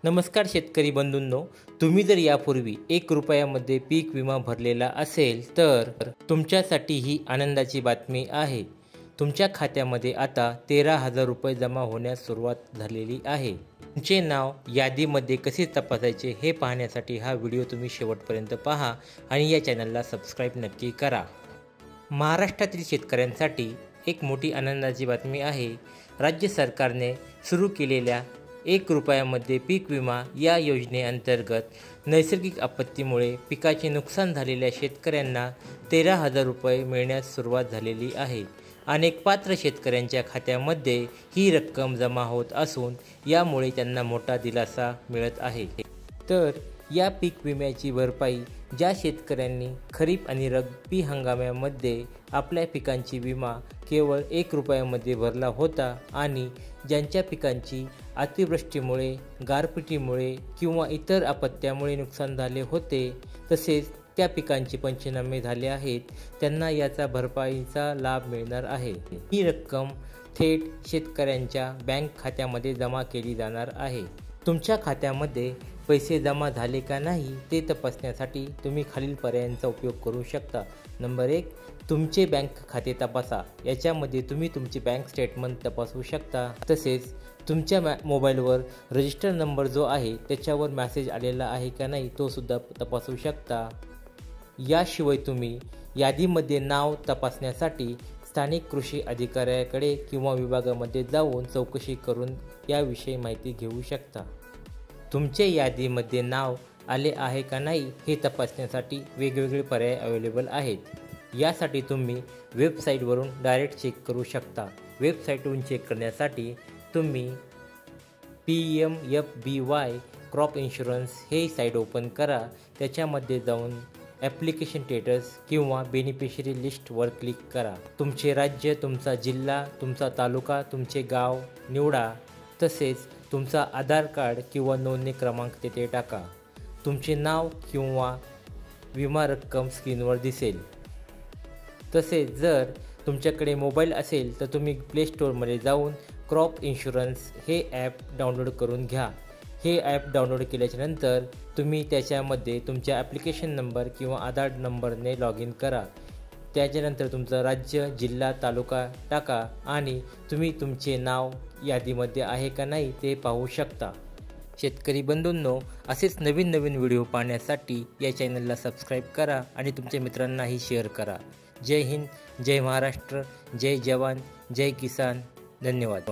नमस्कार शेतकरी बंधूंनो, तुम्ही जर यापूर्वी 1 रुपयामध्ये पीक विमा भरलेला असेल तर तुमच्यासाठी ही आनंदाची बातमी आहे। तुमच्या खात्यामध्ये आता 13,000 रुपये जमा होण्यास सुरुवात झालेली आहे। तुमचे नाव यादीमध्ये कसे तपासायचे हे पाहण्यासाठी हा व्हिडिओ तुम्ही शेवटपर्यंत पहा आणि या चॅनलला सबस्क्राईब नक्की करा। महाराष्ट्रातील शेतकऱ्यांसाठी एक मोठी आनंदाची बातमी आहे। राज्य सरकारने सुरू केलेल्या 1 रुपयामध्ये पीक विमा या योजनेअंतर्गत नैसर्गिक आपत्तीमुळे पिकाचे नुकसान झालेल्या शेतकऱ्यांना 13,000 रुपये मिळण्यास सुरुवात झालेली आहे। अनेक पात्र शेतकऱ्यांच्या खात्यामध्ये ही रक्कम जमा होत असून यामुळे त्यांना मोठा दिलासा मिळत आहे। तर या पीक विम्याची भरपाई ज्या शेतकऱ्यांनी खरीप आणि रब्बी हंगामामध्ये आपल्या पिकांची विमा केवळ 1 रुपयामध्ये भरला होता आणि ज्यांच्या पिकांची अतिवृष्टीमुळे, गारपिटीमुळे किंवा इतर आपत्त्यामुळे नुकसान झाले होते, तसेच त्या पिकांचे पंचनामे झाले आहेत, त्यांना याचा भरपाईचा लाभ मिळणार आहे। ही रक्कम थेट शेतकऱ्यांच्या बँक खात्यामध्ये जमा केली जाणार आहे। तुमच्या खात्यामध्ये पैसे जमा झाले का नाही ते तपासण्यासाठी तुम्ही खालील पर्यायांचा उपयोग करू शकता। नंबर 1, तुमचे बँक खाते तपासा। याच्यामध्ये तुम्ही तुमचे बँक स्टेटमेंट तपासू शकता। तसेच तुमच्या मोबाईलवर रजिस्टर नंबर जो आहे त्याच्यावर मेसेज आलेला आहे का नाही तो सुद्धा तपासू शकता। याशिवाय तुम्ही यादीमध्ये नाव तपासण्यासाठी स्थानिक कृषी अधिकाऱ्याकडे किंवा विभागामध्ये जाऊन चौकशी करून याविषयी माहिती घेऊ शकता। तुमच्या यादीमध्ये नाव आले आहे का नाही हे तपासण्यासाठी वेगवेगळे पर्याय अवेलेबल आहेत। यासाठी तुम्ही वेबसाईटवरून डायरेक्ट चेक करू शकता। वेबसाईटवरून चेक करण्यासाठी तुम्ही PMFBY क्रॉप इन्शुरन्स हे साईट ओपन करा। त्याच्यामध्ये जाऊन ॲप्लिकेशन स्टेटस किंवा बेनिफिशरी लिस्टवर क्लिक करा। तुमचे राज्य, तुमचा जिल्हा, तुमचा तालुका, तुमचे गाव निवडा। तसेच तुमचा आधार कार्ड किंवा नोंदणी क्रमांक तेथे टाका। तुमचे नाव किंवा विमा रक्कम स्क्रीनवर दिसेल। तसेच जर तुमच्याकडे मोबाईल असेल तर तुम्ही प्ले स्टोअरमध्ये जाऊन क्रॉप इन्शुरन्स हे ॲप डाउनलोड करून घ्या। हे ॲप डाउनलोड केल्याच्यानंतर तुम्ही त्याच्यामध्ये तुमच्या ॲप्लिकेशन नंबर किंवा आधार नंबरने लॉग इन करा। त्याच्यानंतर तुमचं राज्य, जिल्हा, तालुका टाका आणि तुम्ही तुमचे नाव यादीमध्ये आहे का नाही ते पाहू शकता। शेतकरी बंधूंनो, असेच नवीन व्हिडिओ पाहण्यासाठी या चॅनलला सबस्क्राईब करा आणि तुमच्या मित्रांनाही शेअर करा। जय हिंद, जय महाराष्ट्र, जय जवान, जय किसान। धन्यवाद।